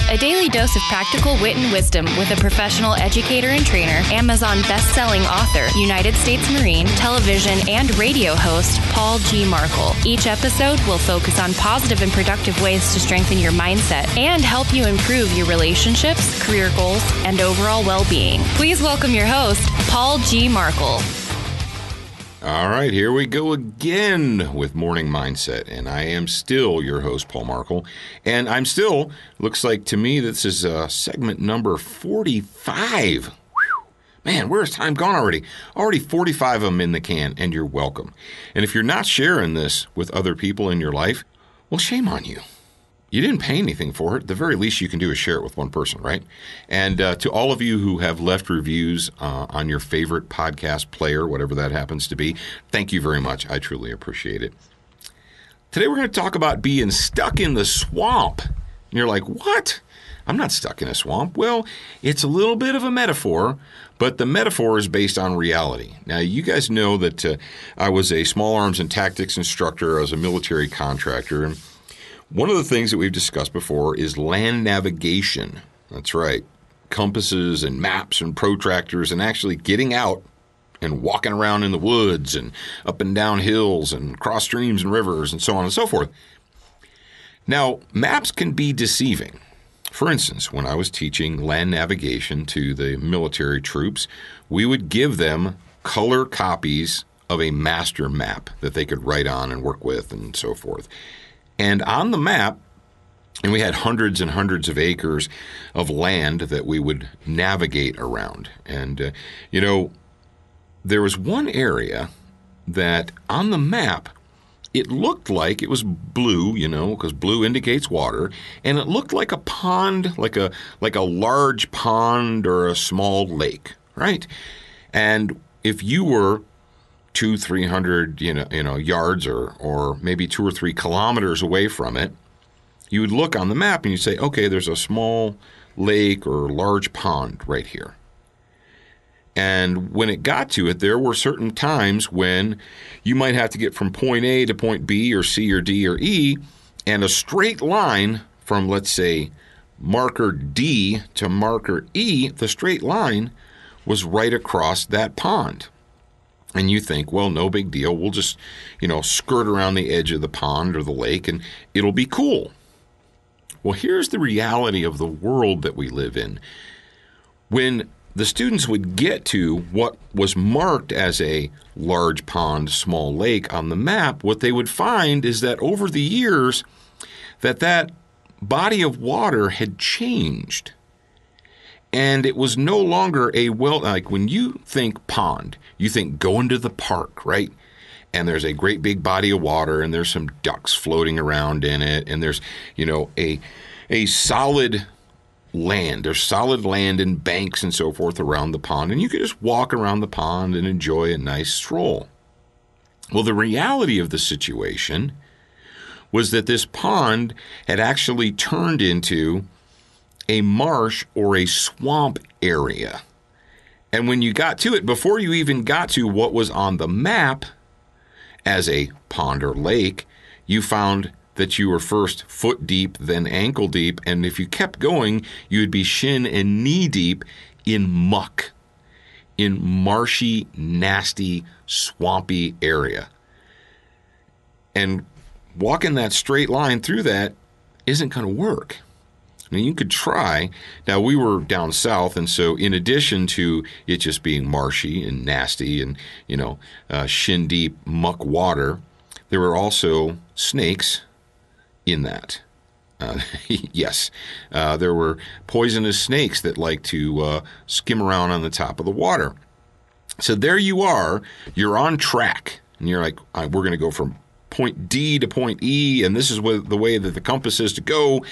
A daily dose of practical wit and wisdom with a professional educator and trainer, Amazon best-selling author, United States Marine, television and radio host, Paul G. Markel. Each episode will focus on positive and productive ways to strengthen your mindset and help you improve your relationships, career goals, and overall well-being. Please welcome your host, Paul G. Markel. All right, here we go again with Morning Mindset, and I am still your host, Paul Markel, and I'm still, looks like to me this is segment number 45. Whew. Man, where's time gone already? Already 45 of them in the can, and you're welcome. And if you're not sharing this with other people in your life, well, shame on you. You didn't pay anything for it. The very least you can do is share it with one person, right? And to all of you who have left reviews on your favorite podcast player, whatever that happens to be, thank you very much. I truly appreciate it. Today we're going to talk about being stuck in the swamp. And you're like, what? I'm not stuck in a swamp. Well, it's a little bit of a metaphor, but the metaphor is based on reality. Now, you guys know that I was a small arms and tactics instructor. I was a military contractor, and one of the things that we've discussed before is land navigation. That's right. Compasses and maps and protractors and actually getting out and walking around in the woods and up and down hills and across streams and rivers and so on and so forth. Now, maps can be deceiving. For instance, when I was teaching land navigation to the military troops, we would give them color copies of a master map that they could write on and work with and so forth. And on the map, and we had hundreds and hundreds of acres of land that we would navigate around. And, there was one area that on the map, it looked like it was blue, because blue indicates water. And it looked like a pond, like a large pond or a small lake, right? And if you were 200-300 yards or maybe 2 or 3 kilometers away from it, you would look on the map and you'd say, okay, there's a small lake or large pond right here. And when it got to it, there were certain times when you might have to get from point A to point B or C or D or E, and a straight line from, let's say, marker D to marker E, the straight line was right across that pond. And you think, well, no big deal. We'll just, skirt around the edge of the pond or the lake and it'll be cool. Well, here's the reality of the world that we live in. When the students would get to what was marked as a large pond, small lake on the map, what they would find is that over the years, that body of water had changed. And it was no longer like when you think pond, you think going to the park, right? And there's a great big body of water and there's some ducks floating around in it. And there's, a solid land. There's solid land and banks and so forth around the pond. And you could just walk around the pond and enjoy a nice stroll. Well, the reality of the situation was that this pond had actually turned into a marsh or a swamp area. And when you got to it, before you even got to what was on the map as a pond or lake, you found that you were first foot deep, then ankle deep, and if you kept going, you would be shin and knee deep in muck, in marshy, nasty, swampy area. And walking that straight line through that isn't going to work. I mean, you could try. Now, we were down south, and so in addition to it just being marshy and nasty and, shin-deep muck water, there were also snakes in that. Yes, there were poisonous snakes that like to skim around on the top of the water. So there you are. You're on track, and you're like, we're going to go from point D to point E, and this is the way that the compass is to go.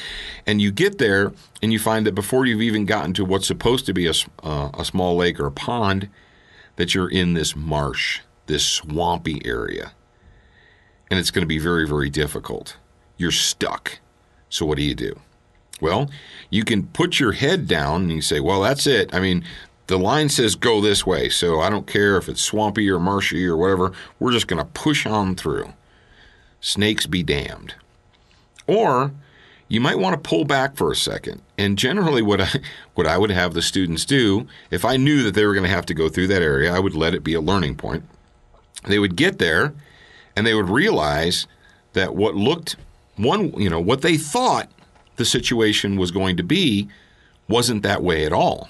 And you get there, and you find that before you've even gotten to what's supposed to be a small lake or a pond, that you're in this marsh, this swampy area. And it's going to be very, very difficult. You're stuck. So what do? Well, you can put your head down and you say, well, that's it. I mean, the line says go this way, so I don't care if it's swampy or marshy or whatever. We're just going to push on through. Snakes be damned. Or you might want to pull back for a second And generally what I would have the students do, if I knew that they were going to have to go through that area, I would let it be a learning point. They would get there and they would realize that what they thought the situation was going to be wasn't that way at all.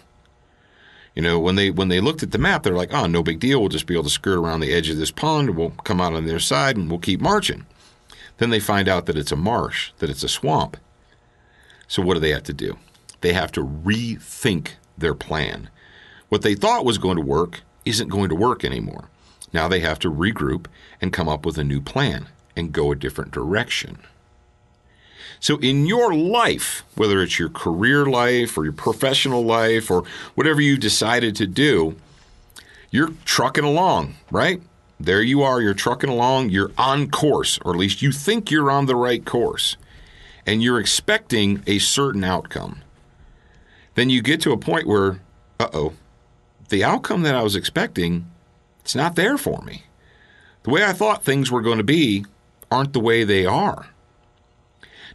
When they looked at the map, they're like, oh, no big deal. We'll just be able to skirt around the edge of this pond, and we'll come out on the other side, and we'll keep marching. Then they find out that it's a marsh, that it's a swamp. So what do they have to do? They have to rethink their plan. What they thought was going to work isn't going to work anymore. Now they have to regroup and come up with a new plan and go a different direction. So in your life, whether it's your career life or your professional life or whatever you decided to do, you're trucking along, right? There you are, you're trucking along, you're on course, or at least you think you're on the right course, and you're expecting a certain outcome. Then you get to a point where, the outcome that I was expecting, it's not there for me. The way I thought things were going to be aren't the way they are.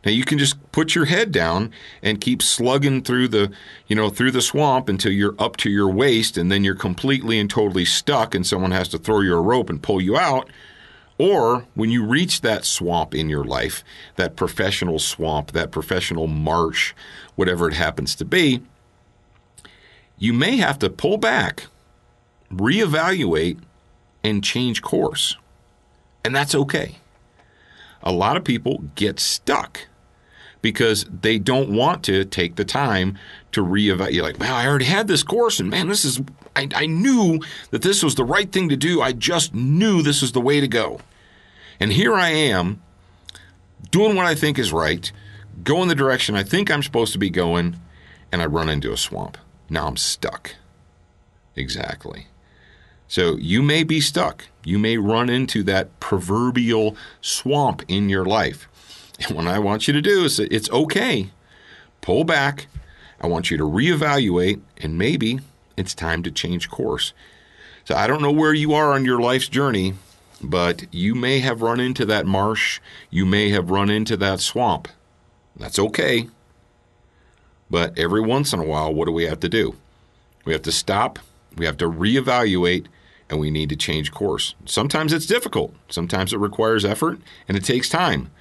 Now you can just put your head down and keep slugging through the swamp until you're up to your waist, and then you're completely and totally stuck and someone has to throw you a rope and pull you out. Or when you reach that swamp in your life, that professional swamp, that professional marsh, whatever it happens to be, you may have to pull back, reevaluate, and change course. And that's okay. A lot of people get stuck because they don't want to take the time to reevaluate. You're like, well, I already had this course, and man, I knew that this was the right thing to do. I just knew this was the way to go. And here I am doing what I think is right, going the direction I think I'm supposed to be going, and I run into a swamp. Now I'm stuck. Exactly. So you may be stuck. You may run into that proverbial swamp in your life. And what I want you to do is, it's okay. Pull back. I want you to reevaluate, and maybe it's time to change course. So I don't know where you are on your life's journey, but you may have run into that marsh. You may have run into that swamp. That's okay. But every once in a while, what do we have to do? We have to stop. We have to reevaluate, and we need to change course. Sometimes it's difficult. Sometimes it requires effort, and it takes time.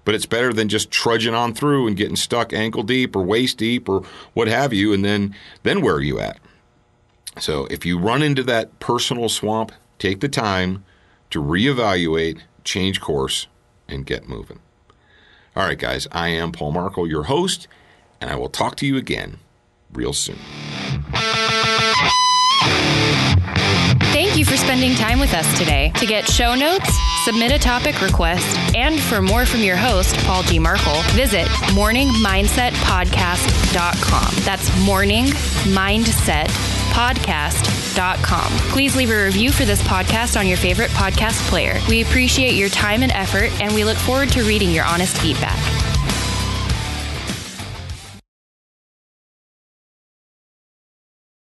But it's better than just trudging on through and getting stuck ankle deep or waist deep or what have you, and then where are you at? So if you run into that personal swamp, take the time to reevaluate, change course, and get moving. All right, guys, I am Paul Markel, your host, and I will talk to you again real soon. Thank you for spending time with us today. To get show notes, submit a topic request, and for more from your host, Paul G. Markel, visit morningmindsetpodcast.com. That's morningmindsetpodcast.com. Please leave a review for this podcast on your favorite podcast player. We appreciate your time and effort, and we look forward to reading your honest feedback.